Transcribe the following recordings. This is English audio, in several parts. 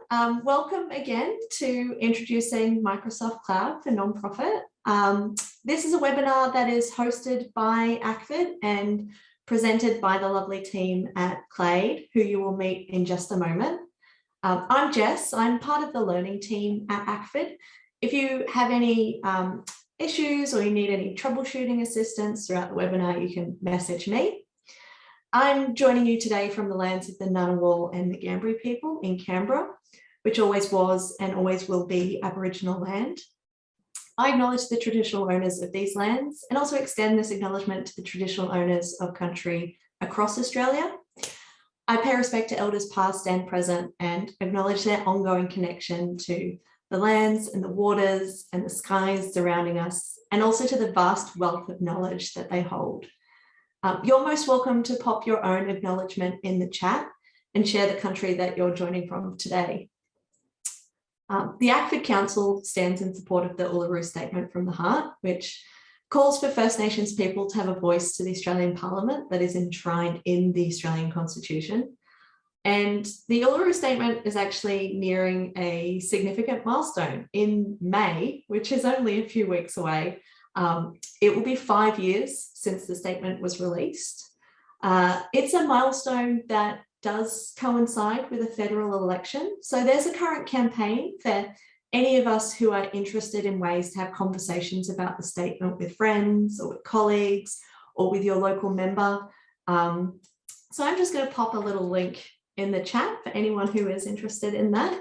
Welcome again to Introducing Microsoft Cloud for Nonprofit. This is a webinar that is hosted by ACFID and presented by the lovely team at Clade, who you will meet in just a moment. I'm Jess. I'm part of the learning team at ACFID. If you have any issues or you need any troubleshooting assistance throughout the webinar, you can message me. I'm joining you today from the lands of the Ngunnawal and the Ngambri people in Canberra, which always was and always will be Aboriginal land. I acknowledge the traditional owners of these lands and also extend this acknowledgement to the traditional owners of country across Australia. I pay respect to elders past and present and acknowledge their ongoing connection to the lands and the waters and the skies surrounding us, and also to the vast wealth of knowledge that they hold. You're most welcome to pop your own acknowledgement in the chat and share the country that you're joining from today. The ACFID Council stands in support of the Uluru Statement from the Heart, which calls for First Nations people to have a voice to the Australian Parliament that is enshrined in the Australian Constitution. And the Uluru Statement is actually nearing a significant milestone in May, which is only a few weeks away. It will be 5 years since the statement was released. It's a milestone that does coincide with a federal election. So there's a current campaign for any of us who are interested in ways to have conversations about the statement with friends or with colleagues or with your local member. So I'm just going to pop a little link in the chat for anyone who is interested in that.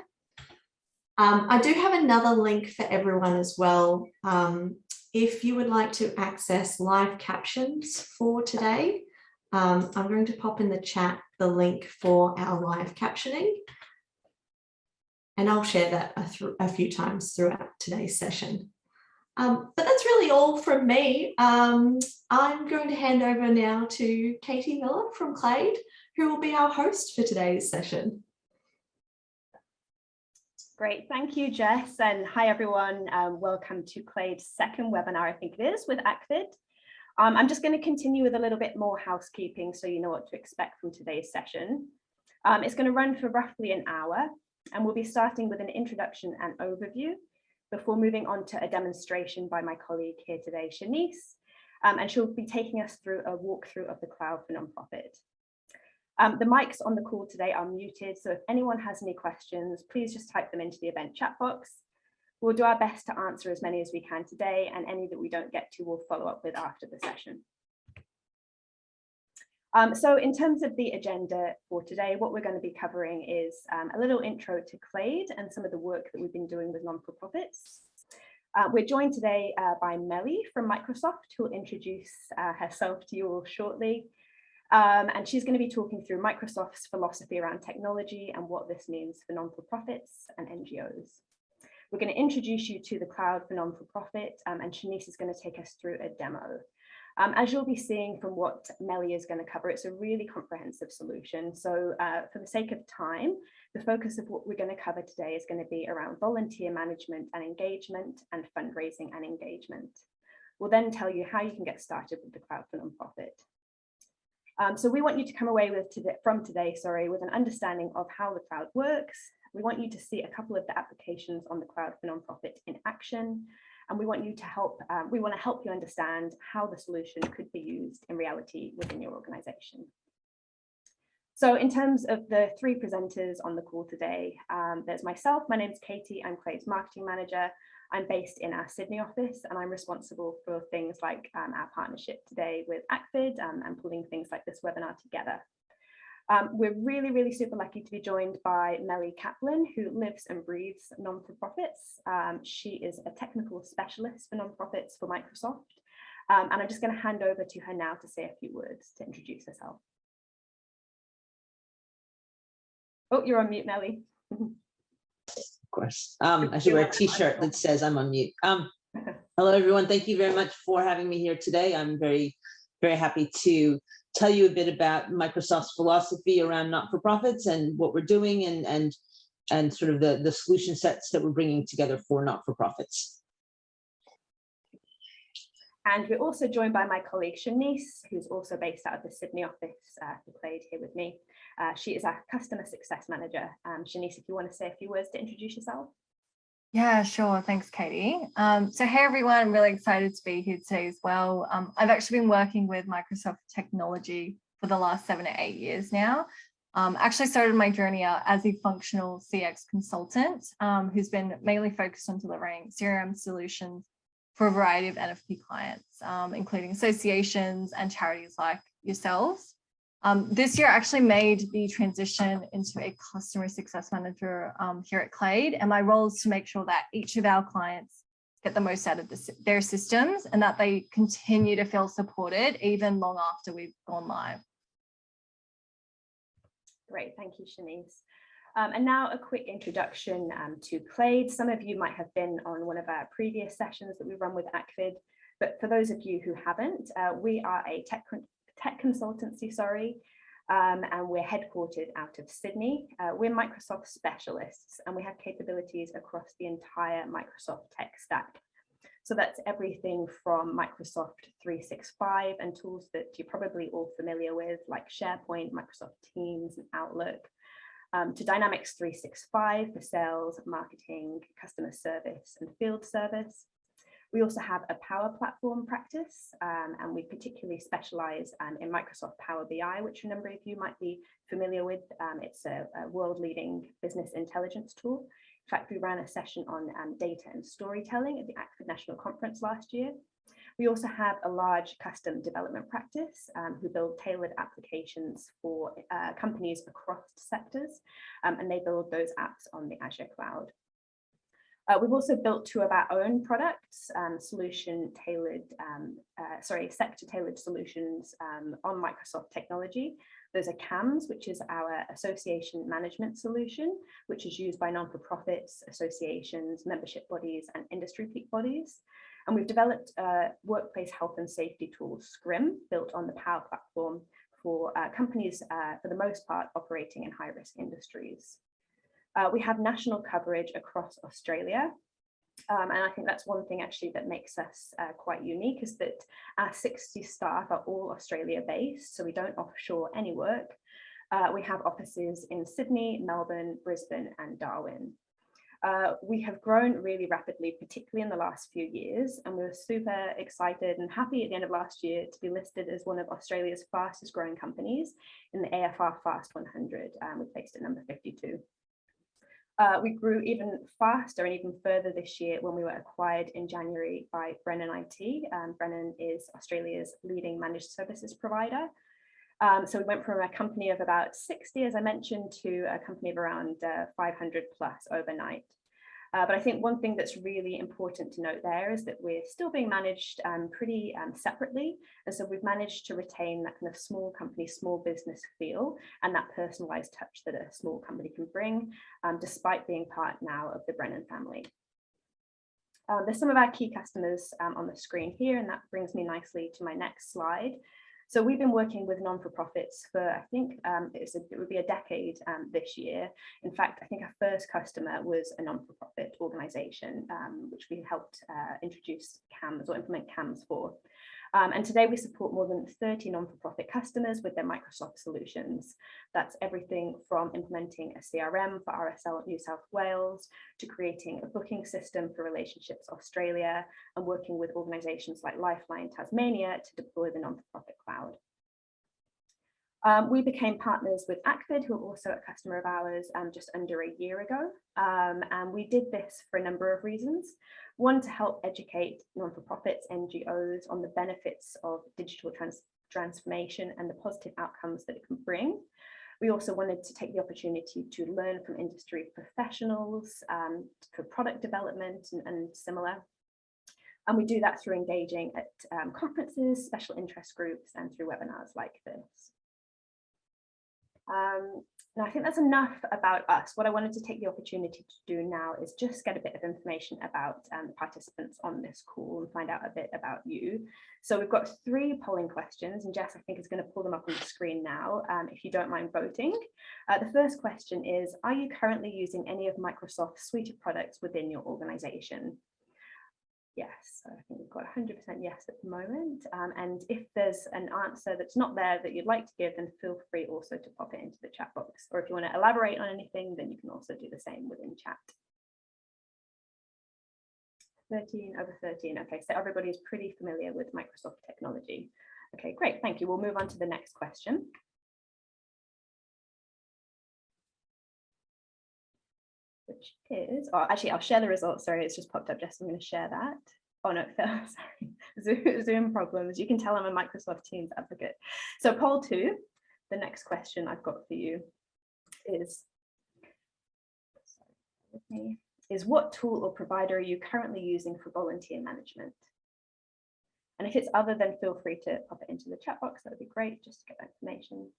I do have another link for everyone as well. If you would like to access live captions for today, I'm going to pop in the chat the link for our live captioning, and I'll share that a few times throughout today's session. But that's really all from me. I'm going to hand over now to Katie Miller from Clade, who will be our host for today's session. Great, thank you, Jess, and hi everyone. Welcome to Clade's second webinar, I think it is, with ACFID. I'm just going to continue with a little bit more housekeeping so you know what to expect from today's session. It's going to run for roughly an hour, and we'll be starting with an introduction and overview before moving on to a demonstration by my colleague here today, Shanice, and she'll be taking us through a walkthrough of the cloud for nonprofit. The mics on the call today are muted, so if anyone has any questions, please just type them into the event chat box. We'll do our best to answer as many as we can today, and any that we don't get to, we'll follow up with after the session. So in terms of the agenda for today, what we're going to be covering is a little intro to Clade and some of the work that we've been doing with non-for-profits. We're joined today by Melly from Microsoft, who will introduce herself to you all shortly. And she's going to be talking through Microsoft's philosophy around technology and what this means for non-for-profits and NGOs. We're going to introduce you to the cloud for non-for-profit, and Shanice is going to take us through a demo. As you'll be seeing from what Melly is going to cover, it's a really comprehensive solution. So for the sake of time, the focus of what we're going to cover today is going to be around volunteer management and engagement and fundraising and engagement. We'll then tell you how you can get started with the cloud for non-profit. So we want you to come away from today with an understanding of how the cloud works. We want you to see a couple of the applications on the cloud for nonprofit in action, and we want to help you understand how the solution could be used in reality within your organization. So in terms of the three presenters on the call today, there's myself. My name's Katie. I'm Clade's marketing manager. I'm based in our Sydney office, and I'm responsible for things like our partnership today with ACFID and pulling things like this webinar together. We're really super lucky to be joined by Melly Kaplan, who lives and breathes non-for-profits. She is a technical specialist for non-profits for Microsoft. And I'm just going to hand over to her now to say a few words to introduce herself. Oh, you're on mute, Melly. Of course. I should wear a t-shirt that says I'm on mute. Hello, everyone. Thank you very much for having me here today. I'm very happy to tell you a bit about Microsoft's philosophy around not-for-profits and what we're doing and sort of the solution sets that we're bringing together for not-for-profits. And we're also joined by my colleague Shanice, who's also based out of the Sydney office for Clade here with me. She is our customer success manager. Shanice, if you want to say a few words to introduce yourself. Yeah, sure. Thanks, Katie. So hey, everyone, I'm really excited to be here today as well. I've actually been working with Microsoft technology for the last 7 to 8 years now. Actually started my journey out as a functional CX consultant who's been mainly focused on delivering CRM solutions for a variety of NFP clients, including associations and charities like yourselves. This year I actually made the transition into a customer success manager here at Clade, and my role is to make sure that each of our clients get the most out of their systems and that they continue to feel supported even long after we've gone live. Great, thank you, Shanice. And now a quick introduction to Clade. Some of you might have been on one of our previous sessions that we run with Acvid, but for those of you who haven't, we are a tech consultancy, and we're headquartered out of Sydney. We're Microsoft specialists and we have capabilities across the entire Microsoft tech stack. So that's everything from Microsoft 365 and tools that you're probably all familiar with, like SharePoint, Microsoft Teams, and Outlook, to Dynamics 365 for sales, marketing, customer service, and field service. We also have a Power Platform practice, and we particularly specialize in Microsoft Power BI, which a number of you might be familiar with. It's a world-leading business intelligence tool. In fact, we ran a session on data and storytelling at the Acvid National Conference last year. We also have a large custom development practice who build tailored applications for companies across sectors, and they build those apps on the Azure cloud. We've also built two of our own products, sector-tailored solutions on Microsoft technology. Those are CAMS, which is our association management solution, which is used by non-for-profits, associations, membership bodies, and industry peak bodies. And we've developed a workplace health and safety tool, SCRIM, built on the Power Platform for companies, for the most part, operating in high-risk industries. We have national coverage across Australia. And I think that's one thing actually that makes us quite unique, is that our 60 staff are all Australia based, so we don't offshore any work. We have offices in Sydney, Melbourne, Brisbane, and Darwin. We have grown really rapidly, particularly in the last few years, and we were super excited and happy at the end of last year to be listed as one of Australia's fastest growing companies in the AFR Fast 100. We placed at number 52. We grew even faster and even further this year when we were acquired in January by Brennan IT. Brennan is Australia's leading managed services provider. So we went from a company of about 60, as I mentioned, to a company of around 500 plus overnight. But I think one thing that's really important to note there is that we're still being managed pretty separately. And so we've managed to retain that kind of small company, small business feel and that personalized touch that a small company can bring, despite being part now of the Brennan family. There's some of our key customers on the screen here, and that brings me nicely to my next slide. So we've been working with non-for-profits for, I think it would be a decade this year. In fact, I think our first customer was a non-for-profit organization, which we helped introduce CAMS or implement CAMS for. And today we support more than 30 non-for-profit customers with their Microsoft solutions. That's everything from implementing a CRM for RSL New South Wales to creating a booking system for Relationships Australia and working with organizations like Lifeline Tasmania to deploy the non-for-profit cloud. We became partners with Acvid, who are also a customer of ours, just under a year ago. And we did this for a number of reasons. One, to help educate non-for-profits, NGOs on the benefits of digital transformation and the positive outcomes that it can bring. We also wanted to take the opportunity to learn from industry professionals for product development and similar. And we do that through engaging at conferences, special interest groups, and through webinars like this. Now, I think that's enough about us. What I wanted to take the opportunity to do now is just get a bit of information about the participants on this call and find out a bit about you. So we've got 3 polling questions, and Jess, I think, is going to pull them up on the screen now, if you don't mind voting. The first question is, are you currently using any of Microsoft's suite of products within your organization? Yes, so I think we've got 100% yes at the moment. And if there's an answer that's not there that you'd like to give, then feel free also to pop it into the chat box. Or if you want to elaborate on anything, then you can also do the same within chat. 13/13. Okay, so everybody is pretty familiar with Microsoft technology. Okay, great, thank you. We'll move on to the next question. Which is, oh, actually, I'll share the results. Sorry, it's just popped up. Jess, I'm going to share that. Oh no, sorry, Zoom problems. You can tell I'm a Microsoft Teams advocate. So poll 2, the next question I've got for you is, what tool or provider are you currently using for volunteer management? And if it's other, then feel free to pop it into the chat box. That would be great, just to get that information.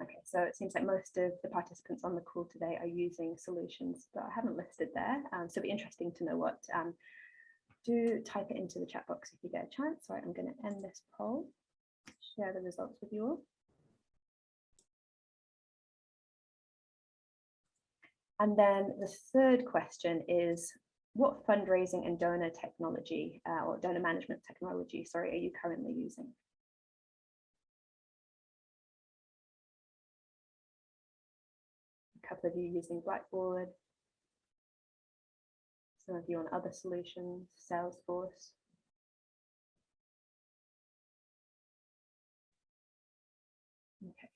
Okay, so it seems like most of the participants on the call today are using solutions that I haven't listed there. So it'd be interesting to know what. Do type it into the chat box if you get a chance. Sorry, I'm going to end this poll, share the results with you all. And then the third question is, what fundraising and donor technology or donor management technology, sorry, are you currently using? A couple of you using Blackboard, some of you on other solutions, Salesforce. Okay,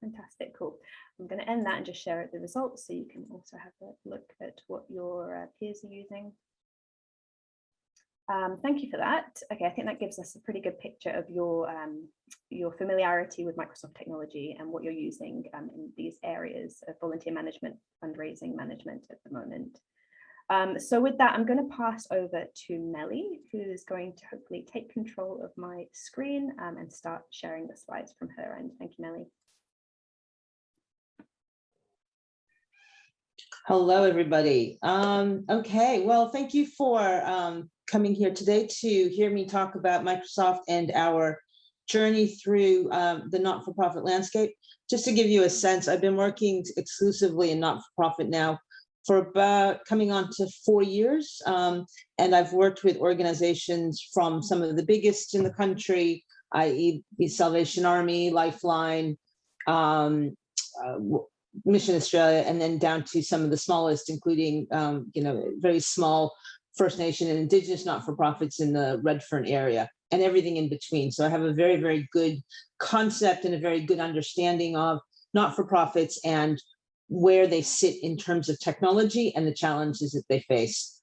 fantastic, cool. I'm going to end that and just share the results so you can also have a look at what your peers are using. Thank you for that. Okay, I think that gives us a pretty good picture of your familiarity with Microsoft technology and what you're using in these areas of volunteer management, fundraising management at the moment. So with that, I'm going to pass over to Melly, who is going to hopefully take control of my screen and start sharing the slides from her end. Thank you, Melly. Hello, everybody. Okay, well, thank you for coming here today to hear me talk about Microsoft and our journey through the not-for-profit landscape. Just to give you a sense, I've been working exclusively in not-for-profit now for about coming on to 4 years. And I've worked with organizations from some of the biggest in the country, i.e. the Salvation Army, Lifeline, Mission Australia, and then down to some of the smallest, including very small First Nation and Indigenous not-for-profits in the Redfern area, and everything in between. So I have a very, very good concept and a very good understanding of not-for-profits and where they sit in terms of technology and the challenges that they face.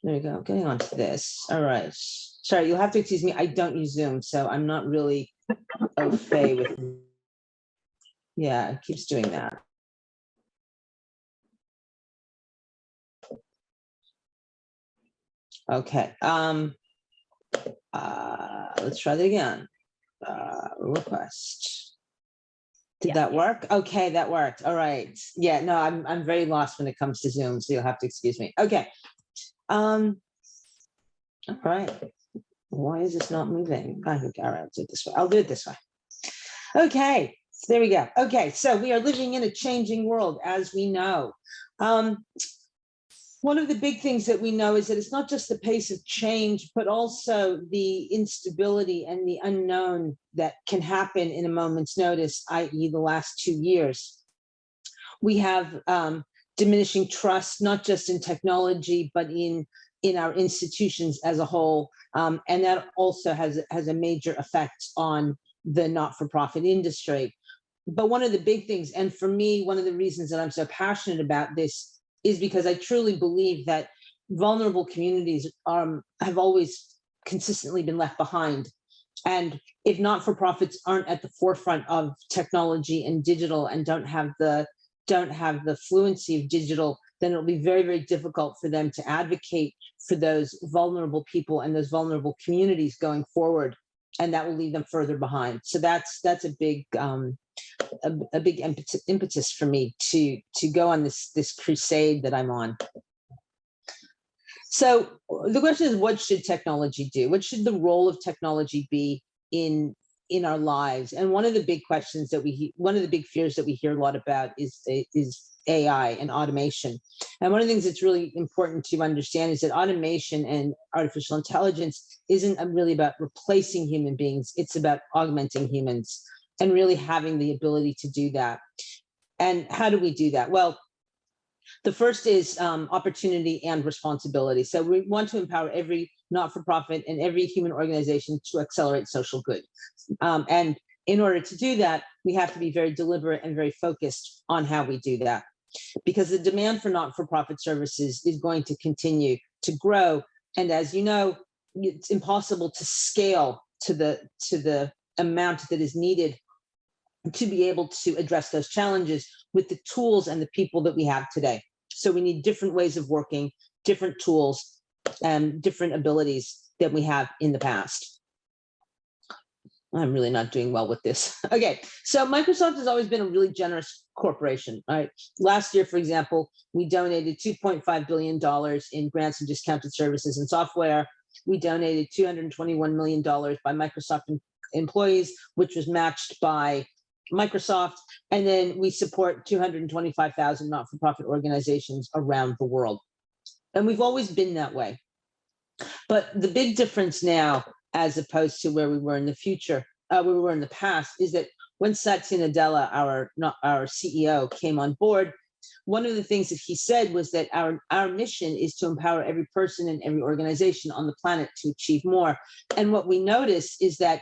There you go, getting on to this. All right. Sorry, you'll have to excuse me. I don't use Zoom, so I'm not really au fait with. Yeah, it keeps doing that. Okay. Let's try that again. Request. Did that work? Okay, that worked. All right. Yeah, no, I'm very lost when it comes to Zoom, so you'll have to excuse me. Okay. All right. Why is this not moving? I think all right, I'll do it this way. I'll do it this way. Okay, so there we go. Okay, so we are living in a changing world, as we know. One of the big things that we know is that it's not just the pace of change, but also the instability and the unknown that can happen in a moment's notice, i.e. the last 2 years. We have diminishing trust, not just in technology, but in our institutions as a whole. And that also has a major effect on the not-for-profit industry. But one of the big things, and for me, one of the reasons that I'm so passionate about this is because I truly believe that vulnerable communities have always consistently been left behind. And if not-for-profits aren't at the forefront of technology and digital and don't have the fluency of digital, then it'll be very, very difficult for them to advocate for those vulnerable people and those vulnerable communities going forward. And that will leave them further behind. So that's a big a big impetus for me to go on this crusade that I'm on. So the question is, what should technology do? What should the role of technology be in our lives? And one of the big questions that one of the big fears that we hear a lot about is AI and automation. And one of the things that's really important to understand is that automation and artificial intelligence isn't really about replacing human beings. It's about augmenting humans and really having the ability to do that. And how do we do that? Well, the first is opportunity and responsibility. So we want to empower every not-for-profit and every human organization to accelerate social good. And in order to do that, we have to be very deliberate and very focused on how we do that, because the demand for not-for-profit services is going to continue to grow. And as you know, it's impossible to scale to the amount that is needed to be able to address those challenges with the tools and the people that we have today. So we need different ways of working, different tools, and different abilities than we have in the past. I'm really not doing well with this. Okay, so Microsoft has always been a really generous corporation, right? Last year, for example, we donated $2.5 billion in grants and discounted services and software. We donated $221 million by Microsoft employees, which was matched by Microsoft. And then we support 225,000 not-for-profit organizations around the world. And we've always been that way. But the big difference now, as opposed to where we were in the future, where we were in the past, is that when Satya Nadella, our CEO, came on board, one of the things that he said was that our mission is to empower every person and every organization on the planet to achieve more. And what we noticed is that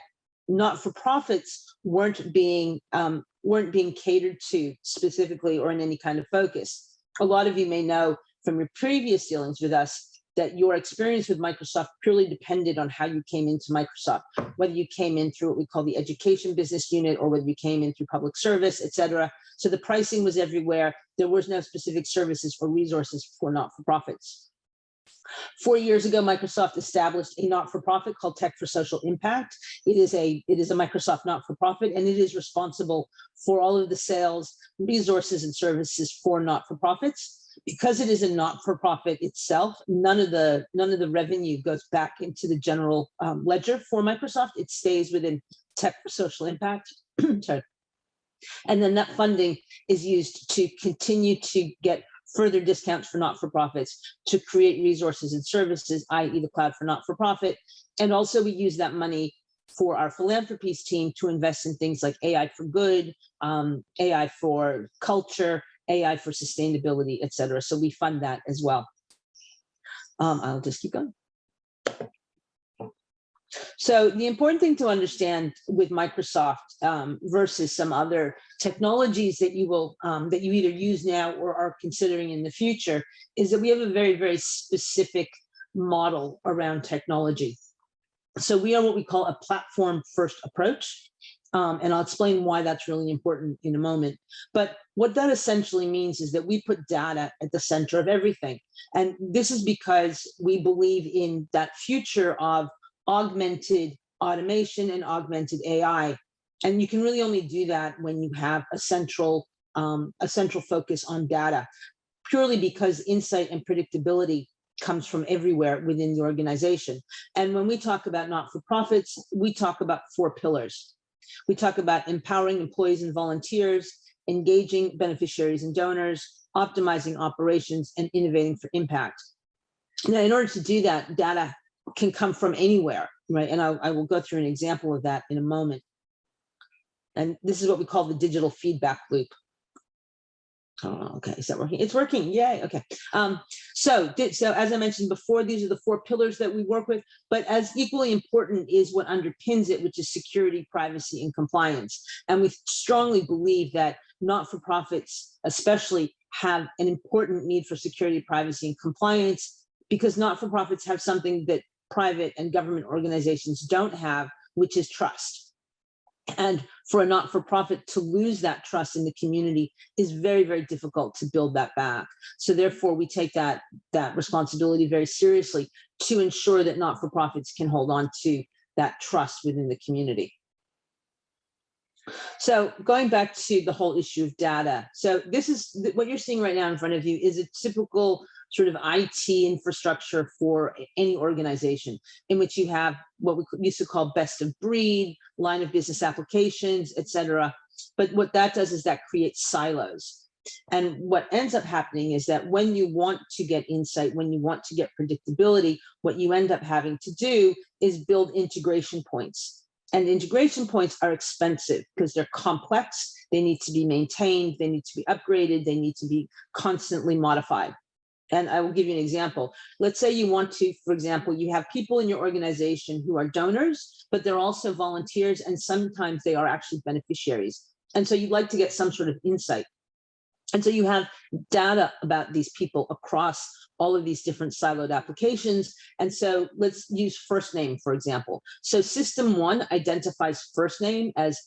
not-for-profits weren't being catered to specifically or in any kind of focus. A lot of you may know from your previous dealings with us that your experience with Microsoft purely depended on how you came into Microsoft, whether you came in through what we call the education business unit or whether you came in through public service, et cetera. So the pricing was everywhere. There was no specific services or resources for not-for-profits. 4 years ago, Microsoft established a not-for-profit called Tech for Social Impact. It is a Microsoft not-for-profit, and it is responsible for all of the sales, resources, and services for not-for-profits. Because it is a not-for-profit itself, none of the revenue goes back into the general ledger for Microsoft. It stays within Tech for Social Impact. Sorry. And then that funding is used to continue to get further discounts for not-for-profits, to create resources and services, i.e. the cloud for not-for-profit. And also we use that money for our philanthropies team to invest in things like AI for good, AI for culture, AI for sustainability, et cetera. So we fund that as well. I'll just keep going. So the important thing to understand with Microsoft versus some other technologies that you will that you either use now or are considering in the future is that we have a very, very specific model around technology. So we are what we call a platform first approach. And I'll explain why that's really important in a moment. But what that essentially means is that we put data at the center of everything. And this is because we believe in that future of augmented automation and augmented AI. And you can really only do that when you have a central focus on data, purely because insight and predictability comes from everywhere within the organization. And when we talk about not-for-profits, we talk about 4 pillars. We talk about empowering employees and volunteers, engaging beneficiaries and donors, optimizing operations, and innovating for impact. Now, in order to do that, data can come from anywhere, right? And I will go through an example of that in a moment. And this is what we call the digital feedback loop. Oh, okay, is that working? It's working, yay, okay. So as I mentioned before, these are the 4 pillars that we work with, but as equally important is what underpins it, which is security, privacy, and compliance. And we strongly believe that not-for-profits especially have an important need for security, privacy, and compliance, because not-for-profits have something that private and government organizations don't have, which is trust. And for a not-for-profit to lose that trust in the community is very, very difficult to build that back. So therefore, we take that responsibility very seriously to ensure that not-for-profits can hold on to that trust within the community. So going back to the whole issue of data. So this is what you're seeing right now in front of you is a typical sort of IT infrastructure for any organization, in which you have what we used to call best of breed, line of business applications, et cetera. But what that does is that creates silos. And what ends up happening is that when you want to get insight, when you want to get predictability, what you end up having to do is build integration points. And integration points are expensive because they're complex, they need to be maintained, they need to be upgraded, they need to be constantly modified. And I will give you an example. Let's say you want to, for example, you have people in your organization who are donors, but they're also volunteers, and sometimes they are actually beneficiaries. And so you'd like to get some sort of insight. And so you have data about these people across all of these different siloed applications. And so let's use first name, for example. So system one identifies first name as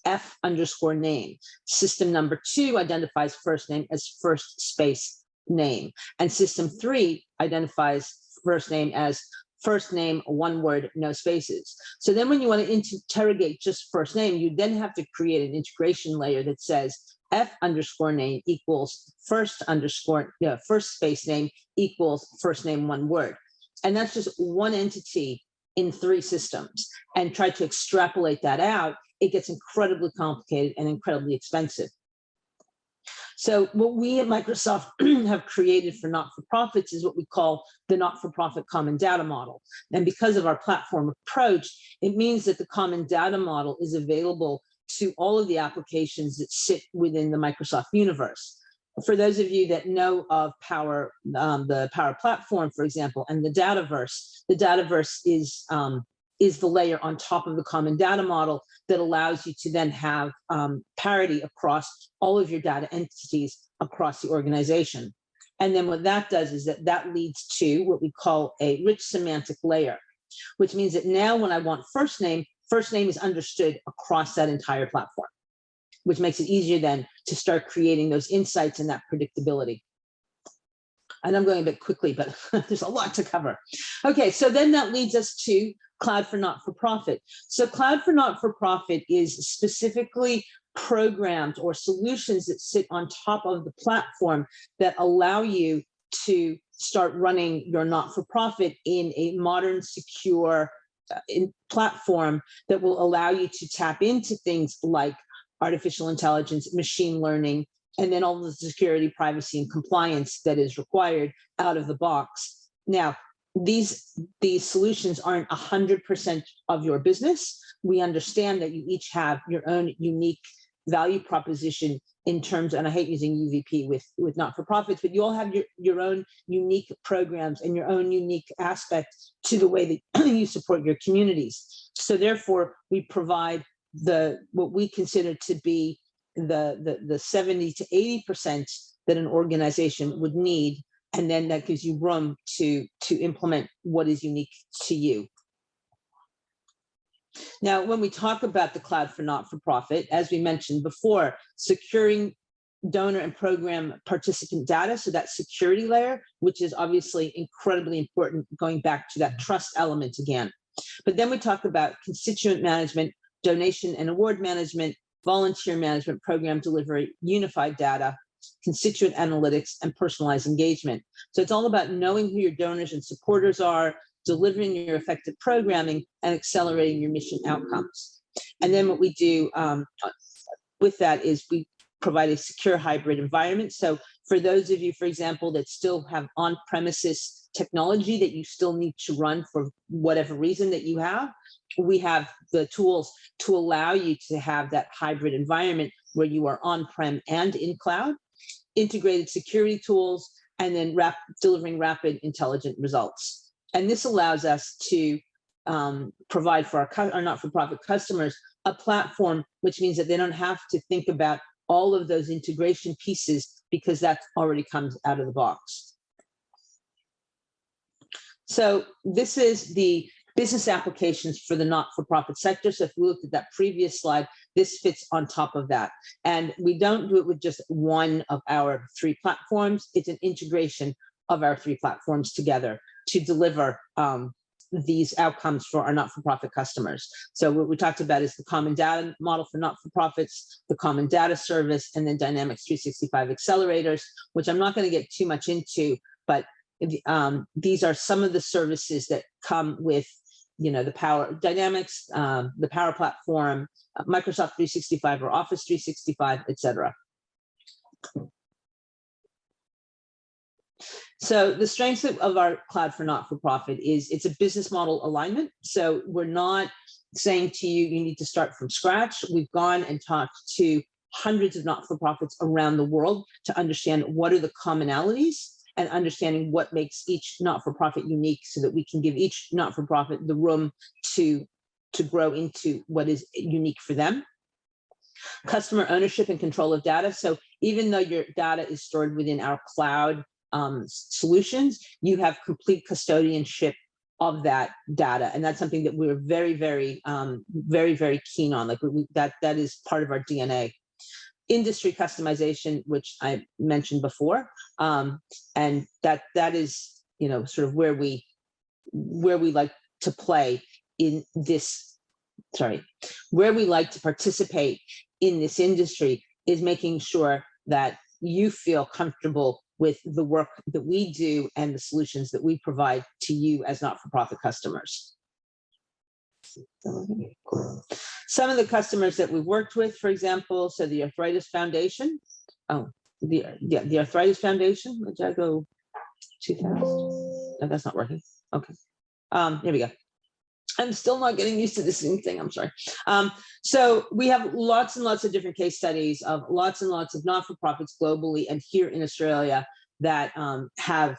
F_name. System number two identifies first name as first space name. And system three identifies first name as first name, one word, no spaces. So then when you want to interrogate just first name, you then have to create an integration layer that says F_name equals first space name equals first name, one word. And that's just one entity in 3 systems. And try to extrapolate that out, it gets incredibly complicated and incredibly expensive. So what we at Microsoft have created for not-for-profits is what we call the not-for-profit common data model. And because of our platform approach, it means that the common data model is available to all of the applications that sit within the Microsoft universe. For those of you that know of Power, the Power Platform, for example, and the Dataverse is the layer on top of the common data model that allows you to then have parity across all of your data entities across the organization. And then what that does is that leads to what we call a rich semantic layer, which means that now when I want first name is understood across that entire platform, which makes it easier then to start creating those insights and that predictability. And I'm going a bit quickly, but there's a lot to cover. Okay, so then that leads us to Cloud for Not-for-Profit. So Cloud for Not-for-Profit is specifically programs or solutions that sit on top of the platform that allow you to start running your not-for-profit in a modern, secure platform that will allow you to tap into things like artificial intelligence, machine learning, and then all the security, privacy, and compliance that is required out of the box. Now, these solutions aren't 100% of your business. We understand that you each have your own unique value proposition in terms, and I hate using UVP with not-for-profits, but you all have your own unique programs and your own unique aspect to the way that you support your communities. So therefore, we provide what we consider to be the 70 to 80% that an organization would need, and then that gives you room to implement what is unique to you. Now, when we talk about the Cloud for Not-for-Profit, as we mentioned before, securing donor and program participant data, so that security layer, which is obviously incredibly important, going back to that trust element again. But then we talk about constituent management, donation and award management, volunteer management, program delivery, unified data, constituent analytics, and personalized engagement. So it's all about knowing who your donors and supporters are, delivering your effective programming, and accelerating your mission outcomes. And then what we do with that is we provide a secure hybrid environment. So for those of you, for example, that still have on-premises technology that you still need to run for whatever reason that you have, we have the tools to allow you to have that hybrid environment where you are on-prem and in cloud, integrated security tools, and then delivering rapid, intelligent results. And this allows us to provide for our not-for-profit customers a platform, which means that they don't have to think about all of those integration pieces because that already comes out of the box. So this is the business applications for the not-for-profit sector. So if we looked at that previous slide, this fits on top of that. And we don't do it with just one of our 3 platforms. It's an integration of our 3 platforms together to deliver these outcomes for our not-for-profit customers. So what we talked about is the common data model for not-for-profits, the common data service, and then Dynamics 365 accelerators, which I'm not going to get too much into, but these are some of the services that come with, you know, the Power Dynamics, the Power Platform, Microsoft 365 or Office 365, etc. So the strengths of our cloud for not-for-profit is it's a business model alignment. So we're not saying to you, you need to start from scratch. We've gone and talked to hundreds of not-for-profits around the world to understand what are the commonalities and understanding what makes each not-for-profit unique so that we can give each not-for-profit the room to grow into what is unique for them. Customer ownership and control of data. So even though your data is stored within our cloud solutions, you have complete custodianship of that data, and that's something that we're very, very keen on. Like that is part of our DNA. Industry customization, which I mentioned before, and that is, you know, sort of where we like to play in this. Sorry, where we like to participate in this industry is making sure that you feel comfortable with the work that we do and the solutions that we provide to you as not-for-profit customers. Some of the customers that we've worked with, for example, so the Arthritis Foundation. Oh, the Arthritis Foundation. Did I go too fast? No, that's not working. Okay. Here we go. I'm still not getting used to this Zoom thing. I'm sorry. So we have lots and lots of different case studies of lots and lots of not-for-profits globally and here in Australia that have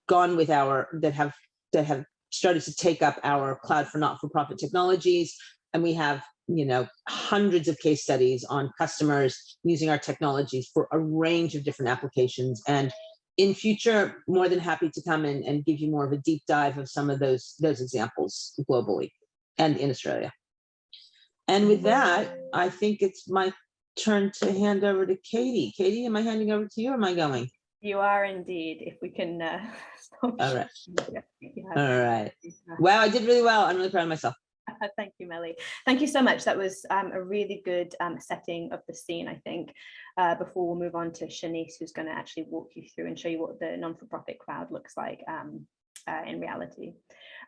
gone with that have started to take up our cloud for not-for-profit technologies. And we have, you know, hundreds of case studies on customers using our technologies for a range of different applications. And in future, more than happy to come in and give you more of a deep dive of some of those examples globally and in Australia. And with that, I think it's my turn to hand over to Katie. Katie, am I handing over to you or am I going? You are indeed, if we can stop. All right. All right. Wow, I did really well. I'm really proud of myself. Thank you, Melly. Thank you so much. That was a really good setting of the scene, I think, before we'll move on to Shanice, who's going to actually walk you through and show you what the non-for-profit cloud looks like in reality.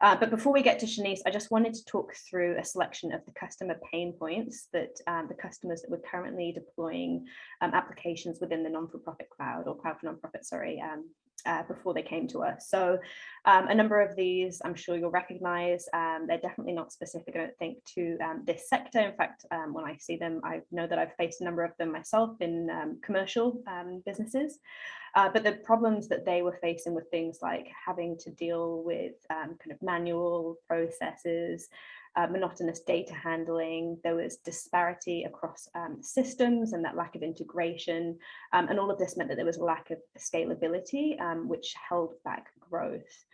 But before we get to Shanice, I just wanted to talk through a selection of the customer pain points that the customers that we're currently deploying applications within the non-for-profit cloud, or cloud for non-profit, sorry, before they came to us. So a number of these I'm sure you'll recognize. They're definitely not specific, I don't think, to this sector. In fact, when I see them, I know that I've faced a number of them myself in commercial businesses. But the problems that they were facing were things like having to deal with kind of manual processes, monotonous data handling. There was disparity across systems and that lack of integration. And all of this meant that there was a lack of scalability, which held back growth.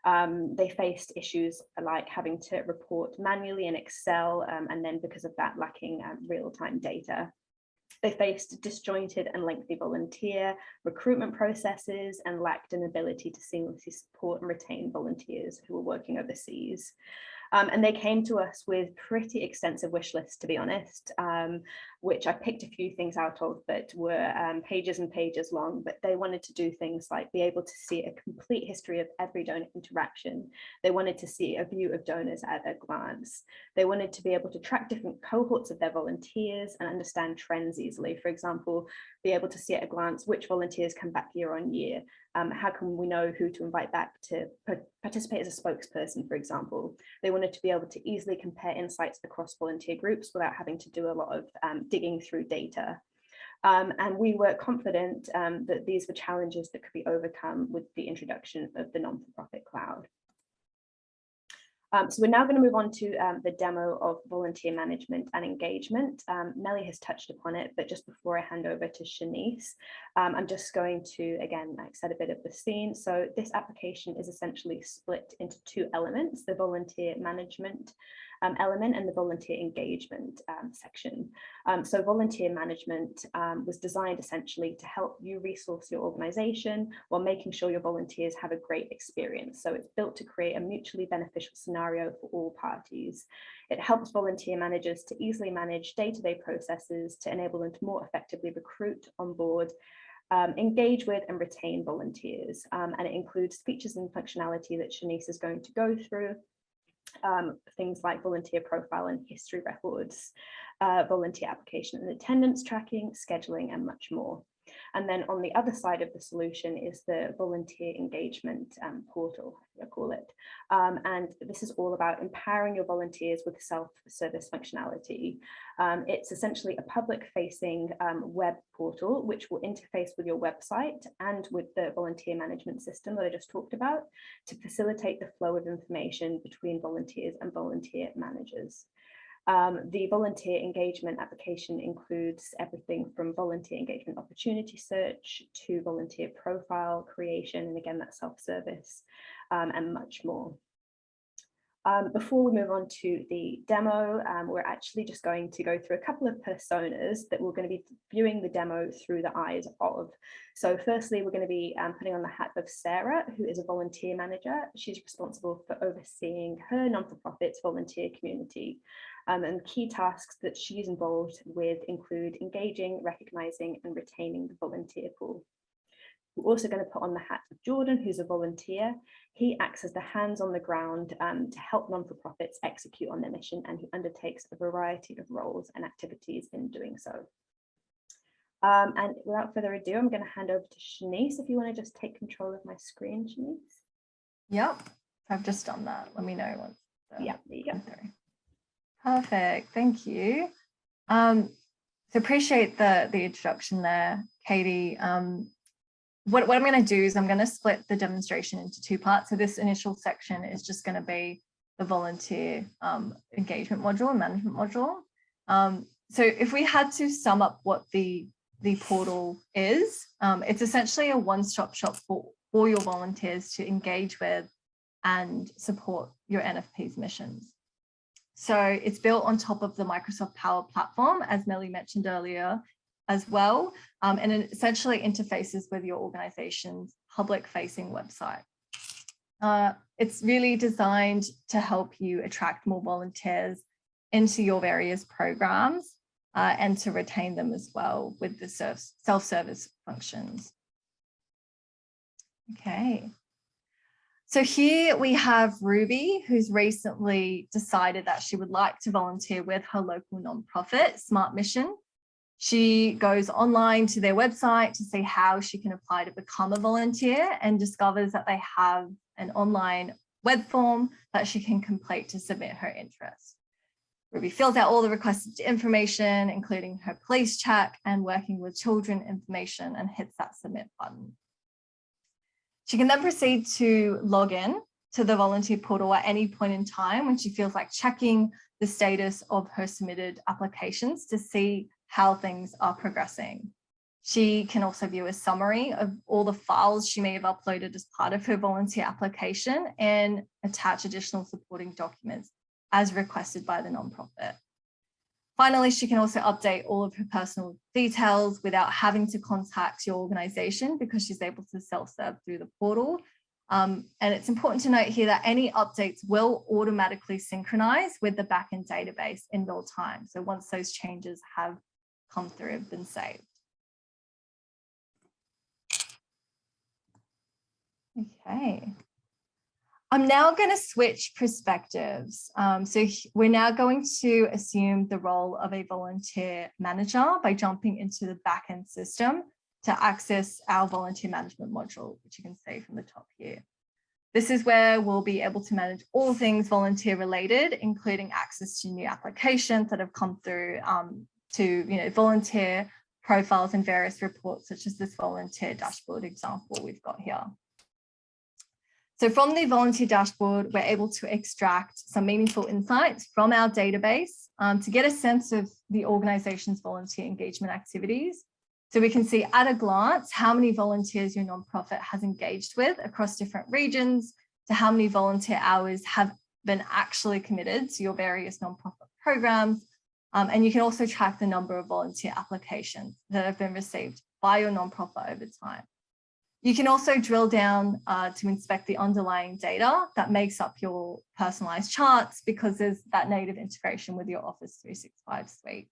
They faced issues like having to report manually in Excel, and then because of that, lacking real-time data. They faced disjointed and lengthy volunteer recruitment processes and lacked an ability to seamlessly support and retain volunteers who were working overseas. And they came to us with pretty extensive wish lists, to be honest, which I picked a few things out of that were pages and pages long, but they wanted to do things like be able to see a complete history of every donor interaction. They wanted to see a view of donors at a glance. They wanted to be able to track different cohorts of their volunteers and understand trends easily. For example, be able to see at a glance which volunteers come back year on year. How can we know who to invite back to participate as a spokesperson, for example? They wanted to be able to easily compare insights across volunteer groups without having to do a lot of digging through data. And we were confident that these were challenges that could be overcome with the introduction of the non-for-profit cloud. So we're now going to move on to the demo of volunteer management and engagement. Melly has touched upon it, but just before I hand over to Shanice, I'm just going to, again, set a bit of the scene. So this application is essentially split into two elements, the volunteer management element and the volunteer engagement section. So volunteer management was designed essentially to help you resource your organization while making sure your volunteers have a great experience. So it's built to create a mutually beneficial scenario for all parties. It helps volunteer managers to easily manage day-to-day processes to enable them to more effectively recruit, onboard, engage with and retain volunteers. And it includes features and functionality that Shanice is going to go through, things like volunteer profile and history records, volunteer application and attendance tracking, scheduling, and much more. And then on the other side of the solution is the volunteer engagement portal, I call it. And this is all about empowering your volunteers with self-service functionality. It's essentially a public-facing web portal which will interface with your website and with the volunteer management system that I just talked about to facilitate the flow of information between volunteers and volunteer managers. The volunteer engagement application includes everything from volunteer engagement opportunity search to volunteer profile creation, and again, that's self-service, and much more. Before we move on to the demo, we're actually just going to go through a couple of personas that we're going to be viewing the demo through the eyes of. So firstly, we're going to be putting on the hat of Sarah, who is a volunteer manager. She's responsible for overseeing her non-for-profit's volunteer community. And key tasks that she's involved with include engaging, recognizing, and retaining the volunteer pool. We're also going to put on the hat of Jordan, who's a volunteer. He acts as the hands on the ground to help non-for-profits execute on their mission, and he undertakes a variety of roles and activities in doing so. And without further ado, I'm going to hand over to Shanice. If you want to just take control of my screen, Shanice. Yep, I've just done that. Let me know once. Yeah, there you go. Perfect, thank you. So appreciate the introduction there, Katie. What I'm going to do is I'm going to split the demonstration into two parts. So this initial section is just going to be the volunteer engagement module and management module. So if we had to sum up what the portal is, it's essentially a one-stop shop for your volunteers to engage with and support your NFP's missions. So it's built on top of the Microsoft Power Platform, as Melly mentioned earlier as well, and it essentially interfaces with your organization's public-facing website. It's really designed to help you attract more volunteers into your various programs and to retain them as well with the self-service functions. Okay. So here we have Ruby, who's recently decided that she would like to volunteer with her local nonprofit, Smart Mission. She goes online to their website to see how she can apply to become a volunteer and discovers that they have an online web form that she can complete to submit her interest. Ruby fills out all the requested information, including her police check and working with children information, and hits that submit button. She can then proceed to log in to the volunteer portal at any point in time when she feels like checking the status of her submitted applications to see how things are progressing. She can also view a summary of all the files she may have uploaded as part of her volunteer application and attach additional supporting documents as requested by the nonprofit. Finally, she can also update all of her personal details without having to contact your organization because she's able to self-serve through the portal. And it's important to note here that any updates will automatically synchronize with the backend database in real time. So once those changes have come through and been saved. Okay. I'm now going to switch perspectives. So we're now going to assume the role of a volunteer manager by jumping into the backend system to access our volunteer management module, which you can see from the top here. This is where we'll be able to manage all things volunteer related, including access to new applications that have come through to volunteer profiles and various reports, such as this volunteer dashboard example we've got here. So from the volunteer dashboard, we're able to extract some meaningful insights from our database to get a sense of the organization's volunteer engagement activities. So we can see at a glance how many volunteers your nonprofit has engaged with across different regions, to how many volunteer hours have been actually committed to your various nonprofit programs. And you can also track the number of volunteer applications that have been received by your nonprofit over time. You can also drill down to inspect the underlying data that makes up your personalized charts, because there's that native integration with your Office 365 suite.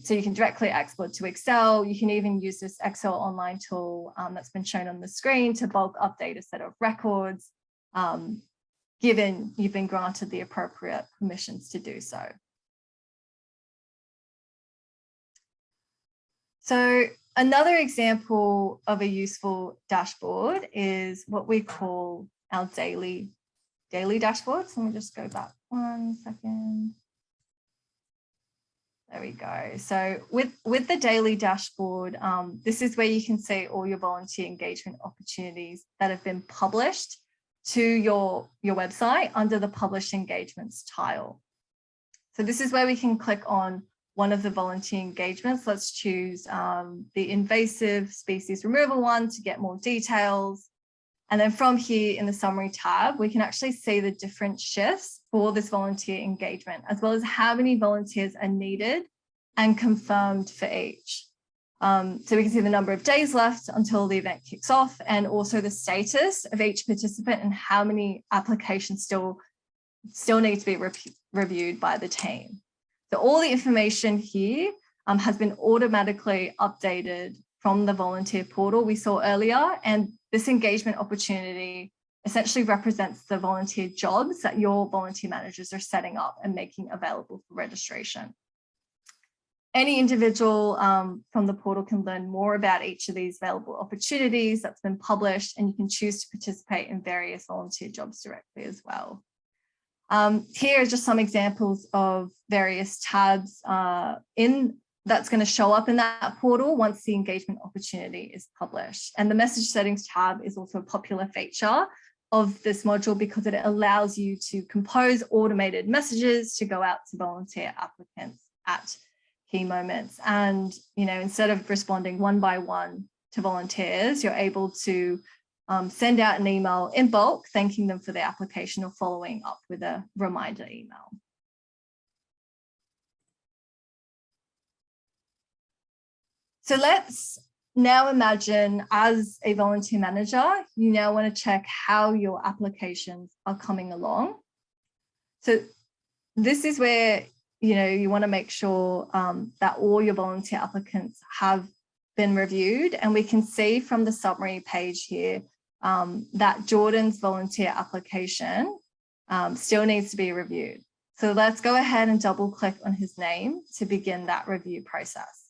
So you can directly export to Excel. You can even use this Excel online tool that's been shown on the screen to bulk update a set of records, given you've been granted the appropriate permissions to do so. So another example of a useful dashboard is what we call our daily dashboard. So let me just go back 1 second. There we go. So with the daily dashboard, this is where you can see all your volunteer engagement opportunities that have been published to your website under the published engagements tile. So this is where we can click on one of the volunteer engagements. Let's choose the invasive species removal one to get more details. And then from here in the summary tab, we can actually see the different shifts for this volunteer engagement, as well as how many volunteers are needed and confirmed for each. So we can see the number of days left until the event kicks off, and also the status of each participant and how many applications still need to be reviewed by the team. So all the information here has been automatically updated from the volunteer portal we saw earlier, and this engagement opportunity essentially represents the volunteer jobs that your volunteer managers are setting up and making available for registration. Any individual from the portal can learn more about each of these available opportunities that's been published, and you can choose to participate in various volunteer jobs directly as well. Here are just some examples of various tabs that's going to show up in that portal once the engagement opportunity is published. And the message settings tab is also a popular feature of this module because it allows you to compose automated messages to go out to volunteer applicants at key moments. And, you know, instead of responding one by one to volunteers, you're able to send out an email in bulk, thanking them for their application or following up with a reminder email. So let's now imagine, as a volunteer manager, you now want to check how your applications are coming along. So this is where, you know, you want to make sure that all your volunteer applicants have been reviewed. And we can see from the summary page here that Jordan's volunteer application still needs to be reviewed. So let's go ahead and double click on his name to begin that review process.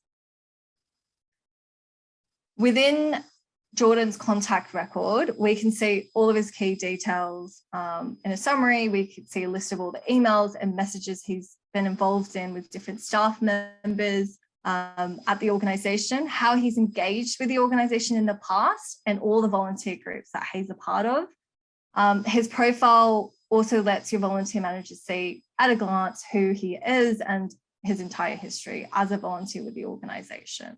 Within Jordan's contact record, we can see all of his key details in a summary. We can see a list of all the emails and messages he's been involved in with different staff members at the organisation, how he's engaged with the organisation in the past, and all the volunteer groups that he's a part of. His profile also lets your volunteer manager see at a glance who he is and his entire history as a volunteer with the organisation.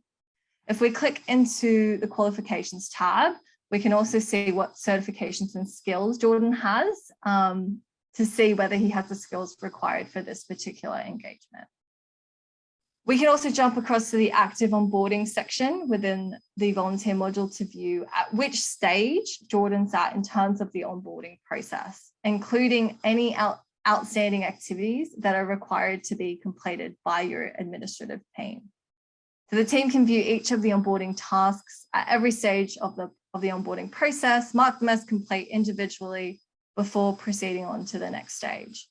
If we click into the qualifications tab, we can also see what certifications and skills Jordan has to see whether he has the skills required for this particular engagement. We can also jump across to the active onboarding section within the volunteer module to view at which stage Jordan's at in terms of the onboarding process, including any outstanding activities that are required to be completed by your administrative team. So the team can view each of the onboarding tasks at every stage of the onboarding process, mark them as complete individually before proceeding on to the next stage.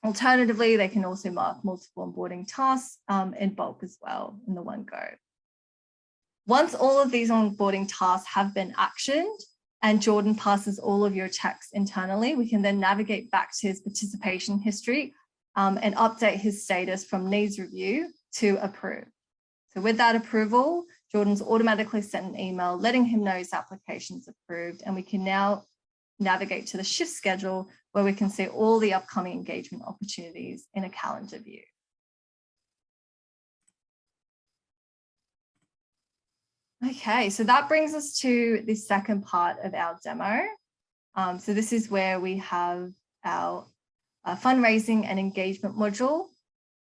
Alternatively, they can also mark multiple onboarding tasks in bulk as well in the one go. Once all of these onboarding tasks have been actioned and Jordan passes all of your checks internally, we can then navigate back to his participation history and update his status from needs review to approved. So with that approval, Jordan's automatically sent an email letting him know his application's approved, and we can now navigate to the shift schedule where we can see all the upcoming engagement opportunities in a calendar view. Okay, so that brings us to the second part of our demo. So this is where we have our fundraising and engagement module.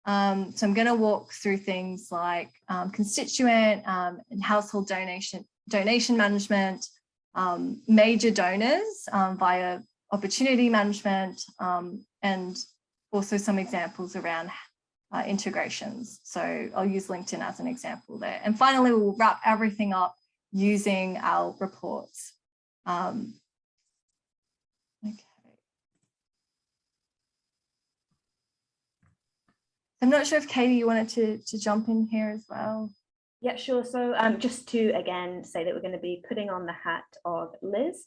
So I'm going to walk through things like constituent and household donation management, major donors via opportunity management, and also some examples around integrations. So I'll use LinkedIn as an example there. And finally, we'll wrap everything up using our reports. Okay. I'm not sure if Katie, you wanted to jump in here as well. Yeah, sure. So just to again say that we're going to be putting on the hat of Liz,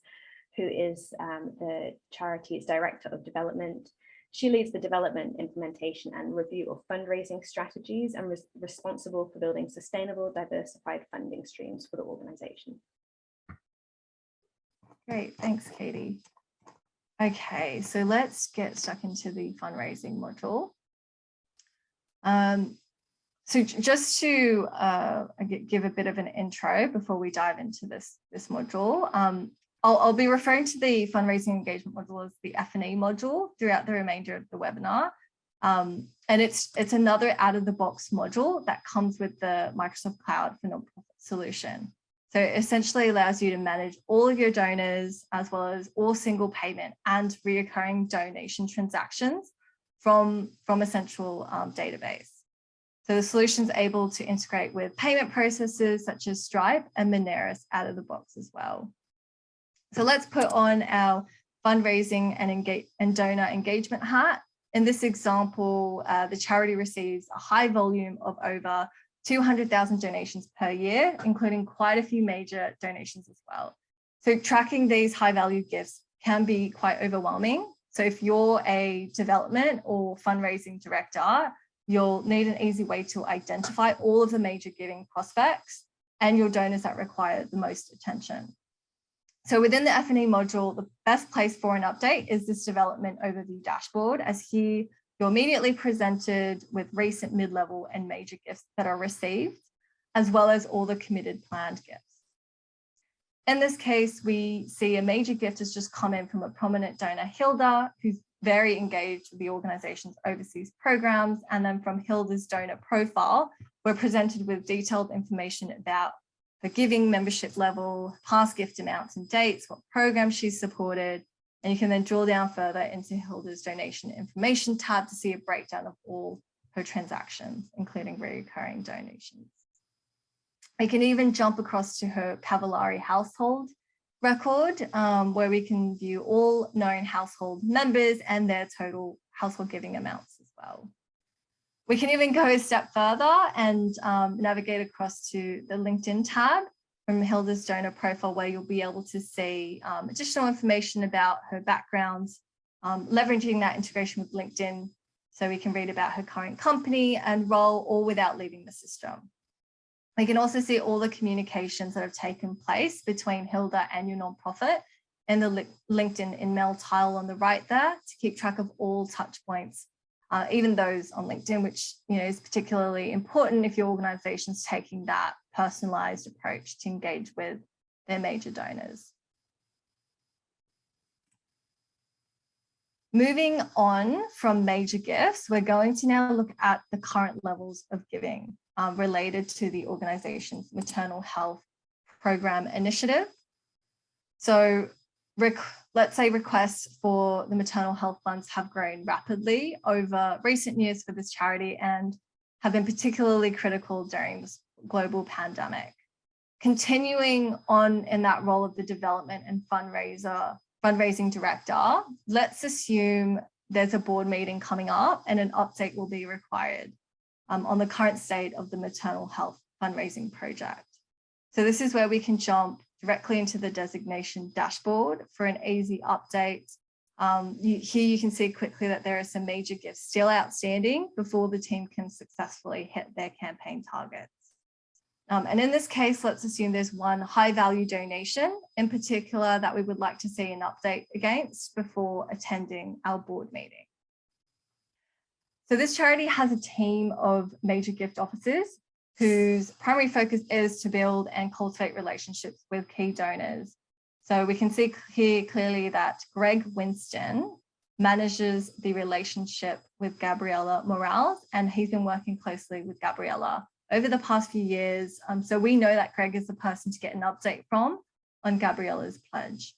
who is the charity's Director of Development. She leads the development, implementation and review of fundraising strategies and responsible for building sustainable, diversified funding streams for the organization. Great, thanks, Katie. Okay, so let's get stuck into the fundraising module. So just to give a bit of an intro before we dive into this module, I'll be referring to the fundraising engagement module as the F&E module throughout the remainder of the webinar. And it's another out-of-the-box module that comes with the Microsoft Cloud for Nonprofit solution. So it essentially allows you to manage all of your donors as well as all single payment and reoccurring donation transactions from a central database. So the solution is able to integrate with payment processes such as Stripe and Moneris out of the box as well. So let's put on our fundraising and donor engagement hat. In this example, the charity receives a high volume of over 200,000 donations per year, including quite a few major donations as well. So tracking these high value gifts can be quite overwhelming. So if you're a development or fundraising director, you'll need an easy way to identify all of the major giving prospects and your donors that require the most attention. So within the F&E module, the best place for an update is this development overview dashboard, as here you're immediately presented with recent mid-level and major gifts that are received, as well as all the committed planned gifts. In this case, we see a major gift has just come in from a prominent donor, Hilda, who's very engaged with the organization's overseas programs. And then from Hilda's donor profile, we're presented with detailed information about her giving membership level, past gift amounts and dates, what programs she's supported. And you can then drill down further into Hilda's donation information tab to see a breakdown of all her transactions, including recurring donations. We can even jump across to her Cavallari household record, where we can view all known household members and their total household giving amounts as well. We can even go a step further and navigate across to the LinkedIn tab from Hilda's donor profile, where you'll be able to see additional information about her background, leveraging that integration with LinkedIn, so we can read about her current company and role, all without leaving the system. We can also see all the communications that have taken place between Hilda and your nonprofit in the LinkedIn in-mail tile on the right there to keep track of all touch points, even those on LinkedIn, which is particularly important if your organization's taking that personalized approach to engage with their major donors. Moving on from major gifts, we're going to now look at the current levels of giving related to the organization's maternal health program initiative. So let's say requests for the maternal health funds have grown rapidly over recent years for this charity and have been particularly critical during this global pandemic. Continuing on in that role of the development and fundraising director, let's assume there's a board meeting coming up and an update will be required on the current state of the maternal health fundraising project. So this is where we can jump directly into the designation dashboard for an easy update. Here you can see quickly that there are some major gifts still outstanding before the team can successfully hit their campaign targets. And in this case, let's assume there's one high value donation in particular that we would like to see an update against before attending our board meeting. So this charity has a team of major gift officers whose primary focus is to build and cultivate relationships with key donors. So we can see here clearly that Greg Winston manages the relationship with Gabriella Morales, and he's been working closely with Gabriella over the past few years. So we know that Greg is the person to get an update from on Gabriella's pledge.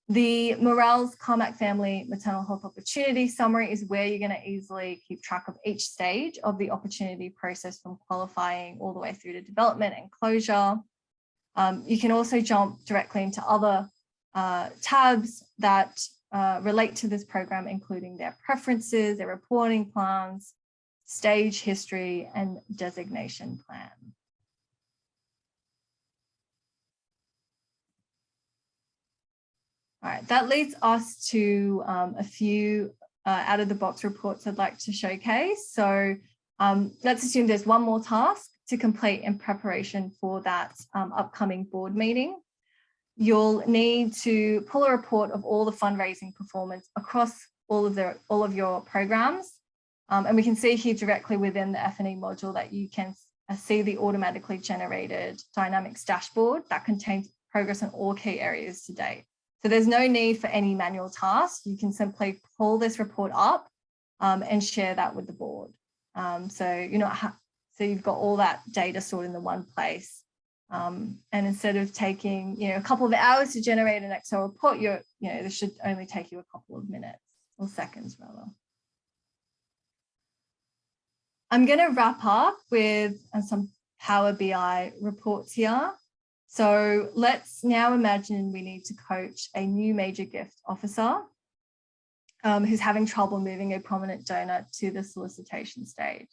The Morales Carmack Family Maternal Health Opportunity Summary is where you're going to easily keep track of each stage of the opportunity process, from qualifying all the way through to development and closure. You can also jump directly into other tabs that relate to this program, including their preferences, their reporting plans, stage history, and designation plan. All right, that leads us to a few out-of-the-box reports I'd like to showcase. So let's assume there's one more task to complete in preparation for that upcoming board meeting. You'll need to pull a report of all the fundraising performance across all of your programs. And we can see here directly within the F&E module that you can see the automatically generated dynamics dashboard that contains progress on all key areas to date. So there's no need for any manual tasks. You can simply pull this report up and share that with the board. So you've got all that data stored in the one place. And instead of taking a couple of hours to generate an Excel report, this should only take you a couple of minutes or seconds rather. I'm going to wrap up with some Power BI reports here. So let's now imagine we need to coach a new major gift officer who's having trouble moving a prominent donor to the solicitation stage.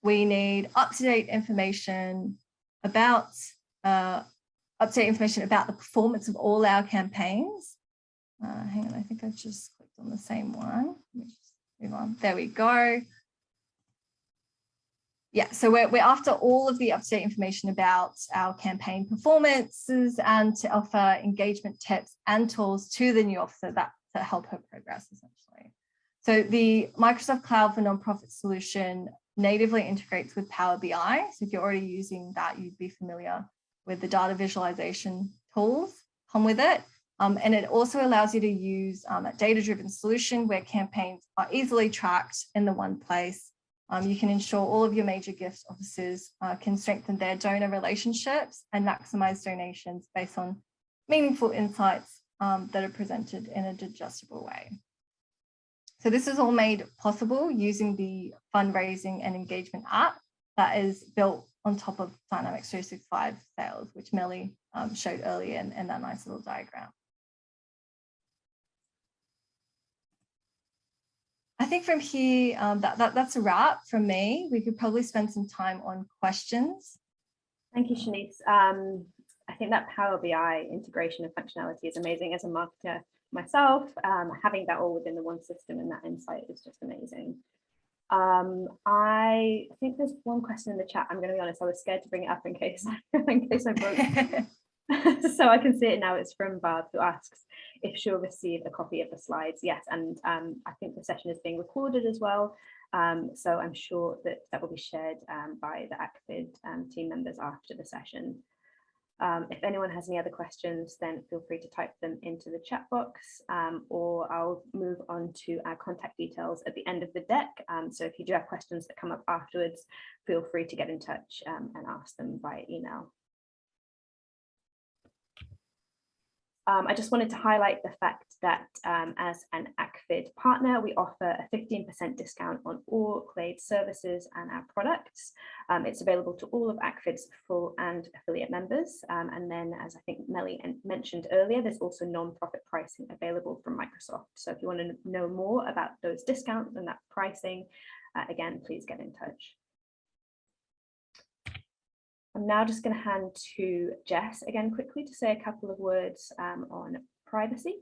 We need up-to-date information about the performance of all our campaigns. Hang on, I think I just clicked on the same one. Let me just move on. There we go. Yeah, so we're after all of the up-to-date information about our campaign performances and to offer engagement tips and tools to the new officer that help her progress, essentially. So the Microsoft Cloud for Nonprofit solution natively integrates with Power BI. So if you're already using that, you'd be familiar with the data visualization tools come with it. And it also allows you to use a data-driven solution where campaigns are easily tracked in the one place. You can ensure all of your major gift officers can strengthen their donor relationships and maximize donations based on meaningful insights that are presented in a digestible way. So this is all made possible using the fundraising and engagement app that is built on top of Dynamics 365 Sales, which Melly showed earlier in that nice little diagram. I think from here, that's a wrap from me. We could probably spend some time on questions. Thank you, Shanice. I think that Power BI integration and functionality is amazing. As a marketer myself, having that all within the one system and that insight is just amazing. I think there's one question in the chat. I'm going to be honest, I was scared to bring it up in case I broke it. So I can see it now. It's from Barb, who asks if she'll receive a copy of the slides. Yes, and I think the session is being recorded as well. So I'm sure that that will be shared by the ACFID team members after the session. If anyone has any other questions, then feel free to type them into the chat box, or I'll move on to our contact details at the end of the deck. So if you do have questions that come up afterwards, feel free to get in touch and ask them via email. I just wanted to highlight the fact that as an ACFID partner, we offer a 15% discount on all Clade services and our products. It's available to all of ACFID's full and affiliate members. And then, as I think Melly mentioned earlier, there's also non-profit pricing available from Microsoft. So if you want to know more about those discounts and that pricing, again, please get in touch. I'm now just going to hand to Jess again quickly to say a couple of words on privacy.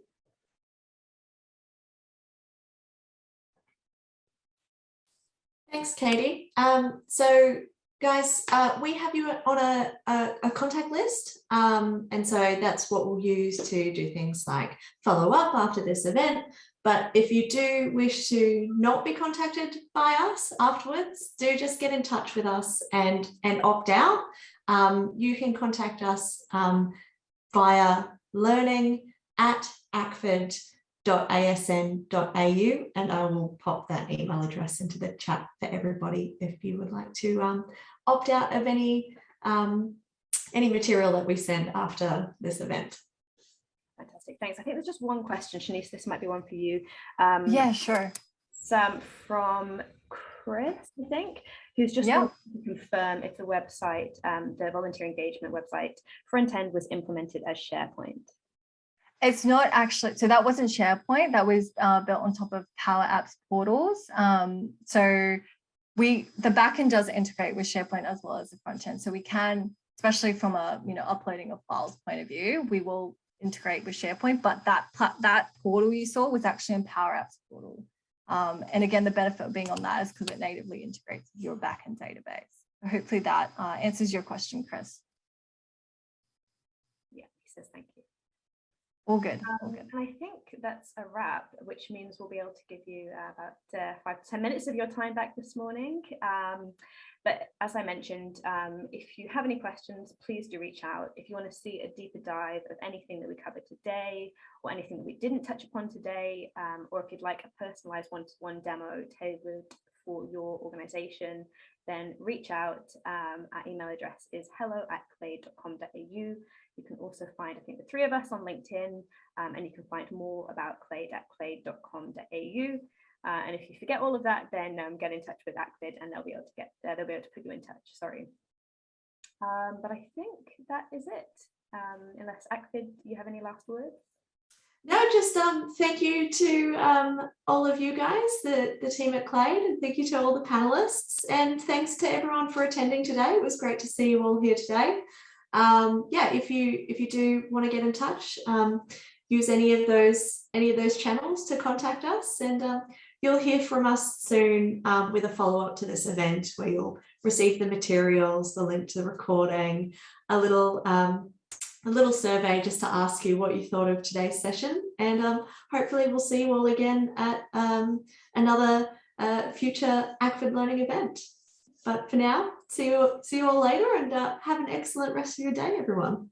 Thanks, Katie. So guys, we have you on a contact list. And so that's what we'll use to do things like follow up after this event. But if you do wish to not be contacted by us afterwards, do just get in touch with us and opt out. You can contact us via learning@acfid.org.au. and I will pop that email address into the chat for everybody if you would like to opt out of any material that we send after this event. Fantastic, thanks. I think there's just one question, Shanice, this might be one for you. Yeah, sure. Some from Chris, I think, who's just wanted to confirm if the website, the volunteer engagement website front end was implemented as SharePoint. It's not actually, so that wasn't SharePoint, that was built on top of Power Apps portals. So the backend does integrate with SharePoint as well as the front end. So we can, especially from a uploading of files point of view, we will integrate with SharePoint, but that portal you saw was actually in Power Apps portal. And again, the benefit of being on that is because it natively integrates with your backend database. So hopefully that answers your question, Chris. Yeah, he says thank you. All good. All good. And I think that's a wrap, which means we'll be able to give you about 5 to 10 minutes of your time back this morning. But as I mentioned, if you have any questions, please do reach out. If you want to see a deeper dive of anything that we covered today or anything that we didn't touch upon today, or if you'd like a personalized one-to-one demo tailored for your organization, then reach out. Our email address is hello@clade.com.au. You can also find, I think, the 3 of us on LinkedIn, and you can find more about Clade at clade.com.au. And if you forget all of that, then get in touch with ACVID and they'll be able to put you in touch. Sorry. But I think that is it. Unless ACVID, you have any last words? No, just thank you to all of you guys, the team at Clade, and thank you to all the panelists, and thanks to everyone for attending today. It was great to see you all here today. Yeah, if you do want to get in touch, use any of those channels to contact us, and you'll hear from us soon with a follow-up to this event where you'll receive the materials, the link to the recording, a little survey just to ask you what you thought of today's session, and hopefully we'll see you all again at another future ACVID learning event. But for now, see you all later, and have an excellent rest of your day, everyone.